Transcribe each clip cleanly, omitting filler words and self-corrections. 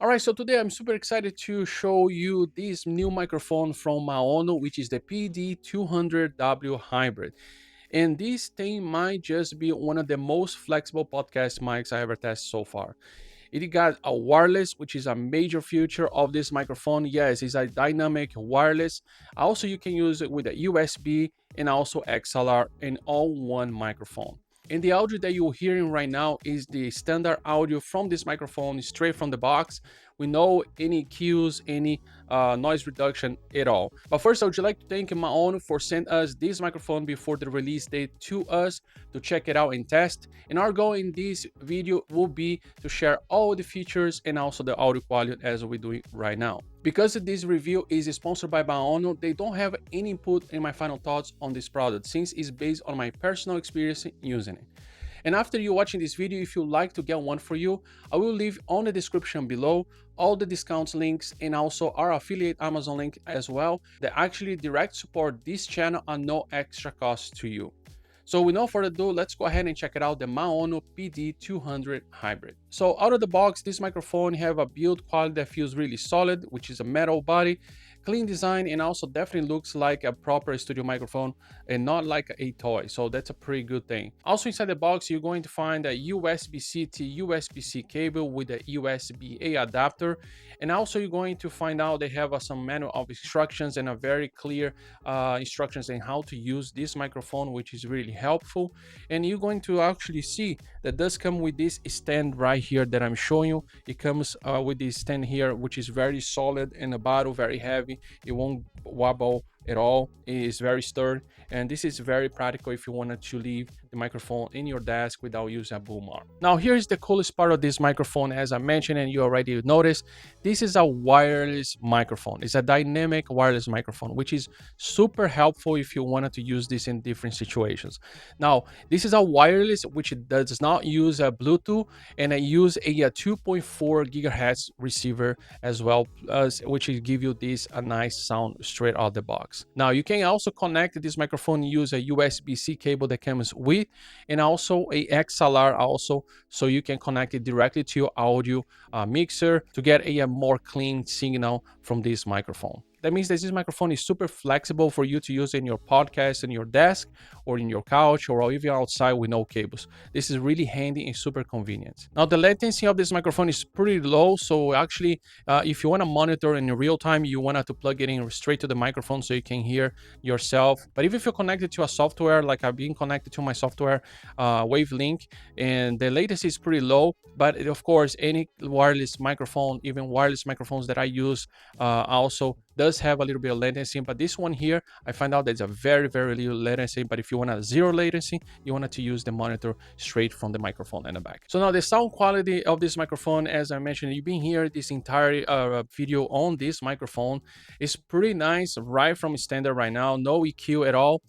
All right, so today I'm super excited to show you this new microphone from Maono, which is the PD200W hybrid. And this thing might just be one of the most flexible podcast mics I ever tested so far. It got a wireless, which is a major feature of this microphone. Yes, it's a dynamic wireless. Also, you can use it with a USB and also XLR in all one microphone. And the audio that you're hearing right now is the standard audio from this microphone straight from the box with no any cues, any noise reduction at all. But first, I would like to thank Maono for sending us this microphone before the release date to us to check it out and test. And our goal in this video will be to share all the features and also the audio quality as we're doing right now. Because this review is sponsored by Maono, they don't have any input in my final thoughts on this product since it's based on my personal experience using it. And after you watching this video, if you'd like to get one for you, I will leave on the description below all the discounts links and also our affiliate Amazon link as well that actually direct support this channel at no extra cost to you. So with no further ado, let's go ahead and check it out, the Maono PD200 hybrid. So out of the box, this microphone have a build quality that feels really solid, which is a metal body, clean design, and also definitely looks like a proper studio microphone and not like a toy. So that's a pretty good thing. Also inside the box, you're going to find a USB-C to USB-C cable with a USB-A adapter. And also you're going to find out they have some manual of instructions and a very clear instructions on how to use this microphone, which is really helpful. And you're going to actually see that does come with this stand right here that I'm showing you. It comes with this stand here, which is very solid, and the bottle very heavy. It won't wobble at all. It is very sturdy, and this is very practical if you wanted to leave the microphone in your desk without using a boom arm. Now here's the coolest part of this microphone. As I mentioned and you already noticed, this is a wireless microphone. It's a dynamic wireless microphone, which is super helpful if you wanted to use this in different situations. Now this is a wireless which does not use a Bluetooth, and it use a 2.4 gigahertz receiver as well, which will give you this a nice sound straight out the box. Now you can also connect this microphone, use a USB-C cable that comes with, and also a XLR also, so you can connect it directly to your audio mixer to get a more clean signal from this microphone. That means that this microphone is super flexible for you to use in your podcast, in your desk, or in your couch, or even outside with no cables. This is really handy and super convenient. Now, the latency of this microphone is pretty low, so actually, if you want to monitor in real time, you want to plug it in straight to the microphone so you can hear yourself. But if you're connected to a software, like I've been connected to my software, Wavelink, and the latency is pretty low, but of course, any wireless microphone, even wireless microphones that I use also does have a little bit of latency, but this one here, I find out that it's a very, very little latency. But if you want a zero latency, you want to use the monitor straight from the microphone in the back. So now the sound quality of this microphone, as I mentioned, you've been here this entire video on this microphone, is pretty nice right from standard right now, no EQ at all.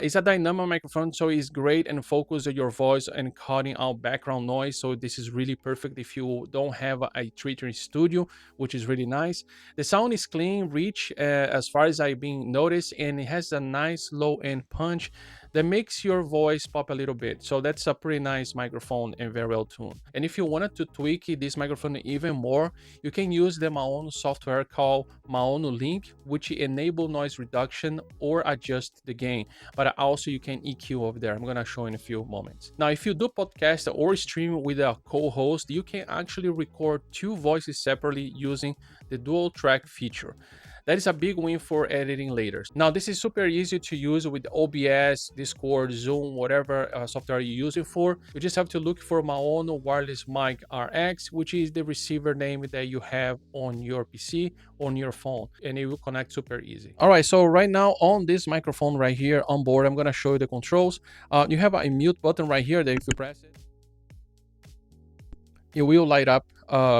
It's a dynamic microphone, so it's great and focus on your voice and cutting out background noise. So this is really perfect if you don't have a treating studio, which is really nice. The sound is clean, rich, as far as I've been noticed, and it has a nice low end punch that makes your voice pop a little bit. So that's a pretty nice microphone and very well tuned. And if you wanted to tweak this microphone even more, you can use the Maono software called Maono Link, which enable noise reduction or adjust the gain. But also you can EQ over there. I'm gonna show in a few moments. Now, if you do podcast or stream with a co-host, you can actually record two voices separately using the dual track feature. That is a big win for editing later. Now, this is super easy to use with OBS, Discord, Zoom, whatever software you're using for. You just have to look for Maono Wireless Mic RX, which is the receiver name that you have on your PC, on your phone, and it will connect super easy. All right, so right now on this microphone right here on board, I'm gonna show you the controls. You have a mute button right here that if you press it, it will light up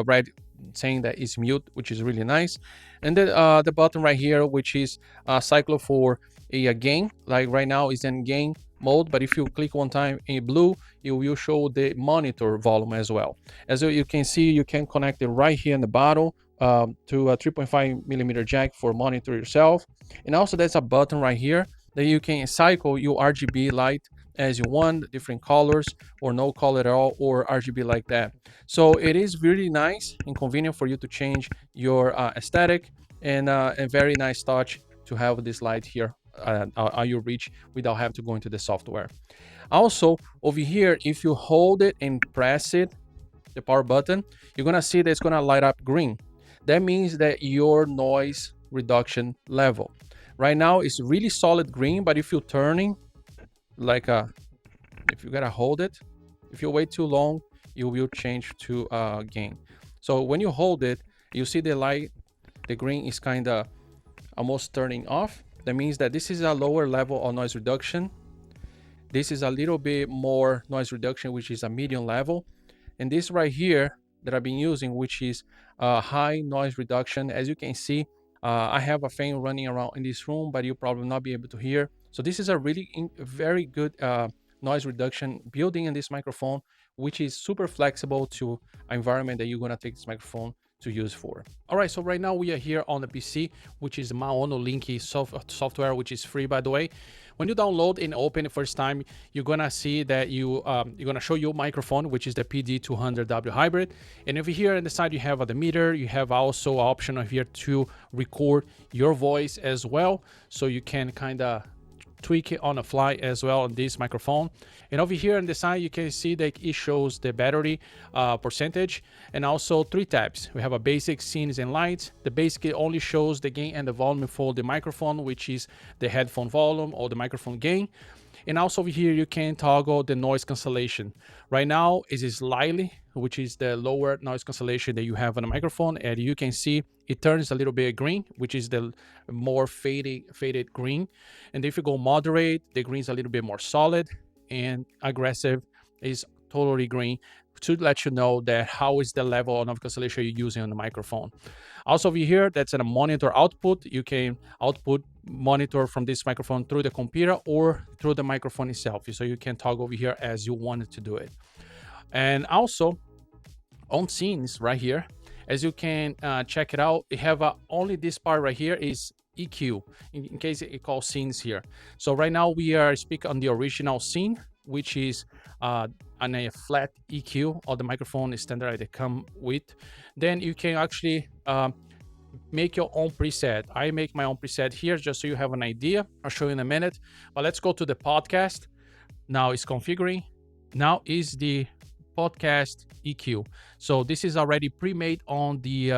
right saying that it's mute, which is really nice. And then the button right here, which is cycle for a gain, like right now is in gain mode, but if you click one time in blue, it will show the monitor volume as well. As you can see, you can connect it right here in the bottom to a 3.5mm jack for monitor yourself. And also there's a button right here that you can cycle your RGB light as you want, different colors or no color at all, or RGB like that. So it is really nice and convenient for you to change your aesthetic, and a very nice touch to have this light here at your reach without having to go into the software. Also, over here, if you hold it and press it, the power button, you're gonna see that it's gonna light up green. That means that your noise reduction level right now is really solid green, but if you're turning like if you gotta hold it, if you wait too long, you will change to gain. So when you hold it, you see the light, the green is kind of almost turning off. That means that this is a lower level of noise reduction. This is a little bit more noise reduction, which is a medium level. And this right here that I've been using, which is high noise reduction. As you can see, I have a fan running around in this room, but you'll probably not be able to hear. So this is a really very good noise reduction building in this microphone, which is super flexible to environment that you're gonna take this microphone to use for. All right, so right now we are here on the PC, which is Maono Linky software, which is free, by the way. When you download and open the first time, you're gonna see that you're gonna show you a microphone, which is the PD200W hybrid. And over here on the side, you have the meter. You have also an option over here to record your voice as well, so you can kind of tweak it on the fly as well on this microphone. And over here on the side, you can see that it shows the battery percentage, and also 3 tabs. We have a basic, scenes, and lights. The basic only shows the gain and the volume for the microphone, which is the headphone volume or the microphone gain. And also over here, you can toggle the noise cancellation. Right now, it is slightly, which is the lower noise cancellation that you have on the microphone. And you can see it turns a little bit green, which is the more faded green. And if you go moderate, the green is a little bit more solid, and aggressive is totally green, to let you know that how is the level of noise cancellation you're using on the microphone. Also over here, that's a monitor output. You can output monitor from this microphone through the computer or through the microphone itself. So you can toggle over here as you wanted to do it. And also on scenes right here, as you can check it out, you have only this part right here is EQ, in case it calls scenes here. So right now we are speaking on the original scene, which is on a flat EQ or the microphone standard they come with. Then you can actually make your own preset. I make my own preset here just so you have an idea. I'll show you in a minute, but let's go to the podcast. Now it's configuring. Now is the podcast EQ. So this is already pre-made on the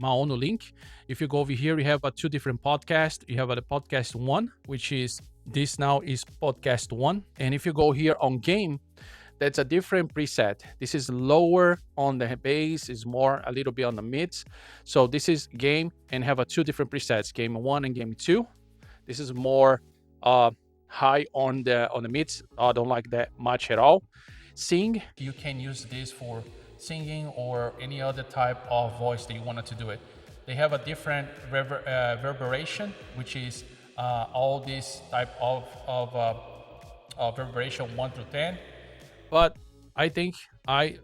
Maono link. If you go over here, you have 2 different podcasts. You have the podcast 1, which is this now is podcast 1. And if you go here on game, that's a different preset. This is lower on the bass, is more a little bit on the mids. So this is game, and have 2 different presets, game 1 and game 2. This is more high on the mids. I don't like that much at all. Sing, you can use this for singing or any other type of voice that you wanted to do it. They have a different reverberation, which is all this type of reverberation 1 through 10. But I think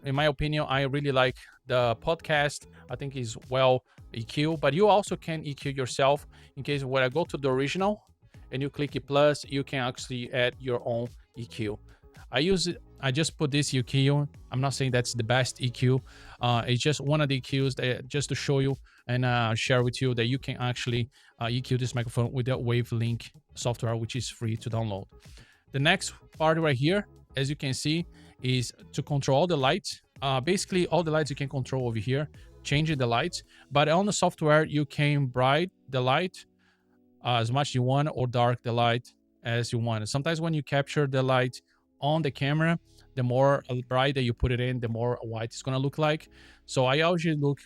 in my opinion, I really like the podcast. I think is well EQ, but you also can EQ yourself in case when I go to the original and you click it plus, you can actually add your own EQ. I just put this EQ. I'm not saying that's the best EQ. It's just one of the EQs that just to show you and share with you that you can actually EQ this microphone with the Wavelink software, which is free to download. The next part right here, as you can see, is to control all the lights. Basically, all the lights you can control over here, changing the lights. But on the software, you can bright the light as much you want or dark the light as you want. Sometimes when you capture the light on the camera, the more bright that you put it in, the more white it's gonna look like. So I usually look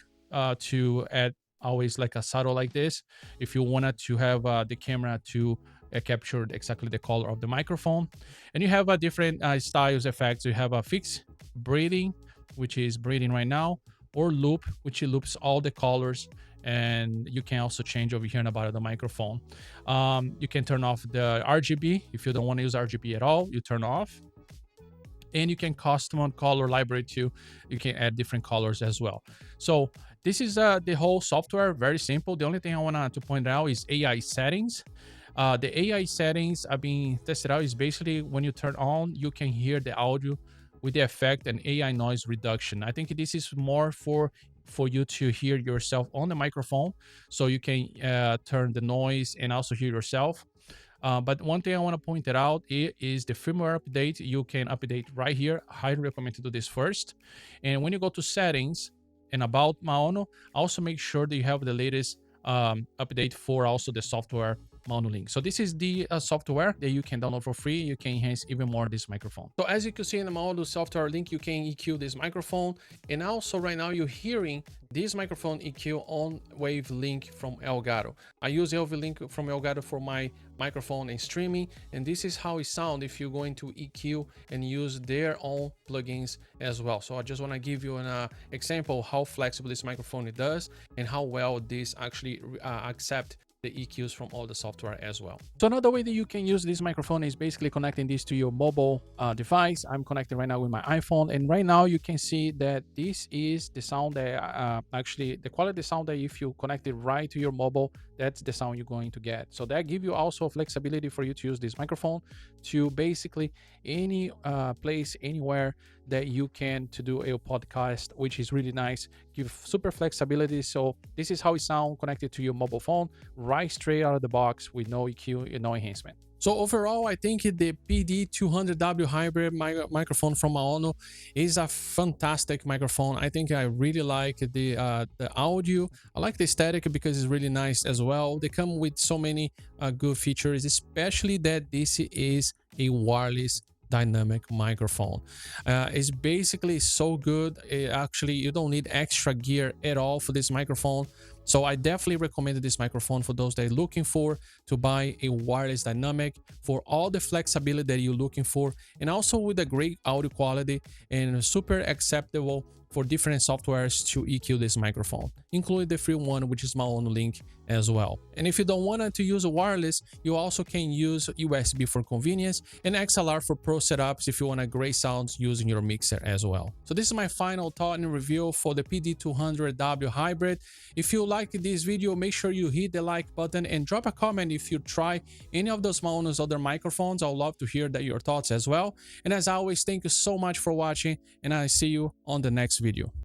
to add always like a subtle like this if you wanted to have the camera to capture exactly the color of the microphone. And you have different styles effects. You have a fixed breathing, which is breathing right now, or loop, which loops all the colors. And you can also change over here in the bottom of the microphone. You can turn off the RGB. If you don't want to use RGB at all, you turn off. And you can custom color library too. You can add different colors as well. So this is the whole software, very simple. The only thing I want to point out is AI settings. The AI settings are being tested out is basically when you turn on, you can hear the audio with the effect and AI noise reduction. I think this is more for you to hear yourself on the microphone, so you can turn the noise and also hear yourself. But one thing I want to point it out is the firmware update. You can update right here. Highly recommend to do this first. And when you go to settings and about Maono, also make sure that you have the latest update for also the software Maono link. So this is the software that you can download for free. You can enhance even more this microphone. So as you can see in the Maono software link, you can EQ this microphone. And also right now you're hearing this microphone EQ on Wavelink from Elgato. I use Wavelink from Elgato for my microphone and streaming, and this is how it sounds if you're going to EQ and use their own plugins as well. So I just want to give you an example how flexible this microphone it does and how well this actually accept the EQs from all the software as well. So another way that you can use this microphone is basically connecting this to your mobile device. I'm connected right now with my iPhone, and right now you can see that this is the sound that actually the quality sound that if you connect it right to your mobile, that's the sound you're going to get. So that gives you also flexibility for you to use this microphone to basically any place, anywhere that you can to do a podcast, which is really nice. Give super flexibility. So this is how it sounds connected to your mobile phone, right straight out of the box with no EQ and no enhancement. So overall, I think the PD200W hybrid microphone from Maono is a fantastic microphone. I think I really like the audio. I like the aesthetic because it's really nice as well. They come with so many good features, especially that this is a wireless dynamic microphone. It's basically so good. Actually, you don't need extra gear at all for this microphone. So I definitely recommend this microphone for those that are looking for to buy a wireless dynamic for all the flexibility that you're looking for, and also with a great audio quality and super acceptable for different softwares to EQ this microphone, including the free one, which is my own link as well. And if you don't want to use a wireless, you also can use USB for convenience and XLR for pro setups if you want a great sound using your mixer as well. So this is my final thought and review for the PD200W hybrid. If you like this video, make sure you hit the like button and drop a comment if you try any of those Maono's other microphones. I would love to hear your thoughts as well. And as always, thank you so much for watching, and I see you on the next video.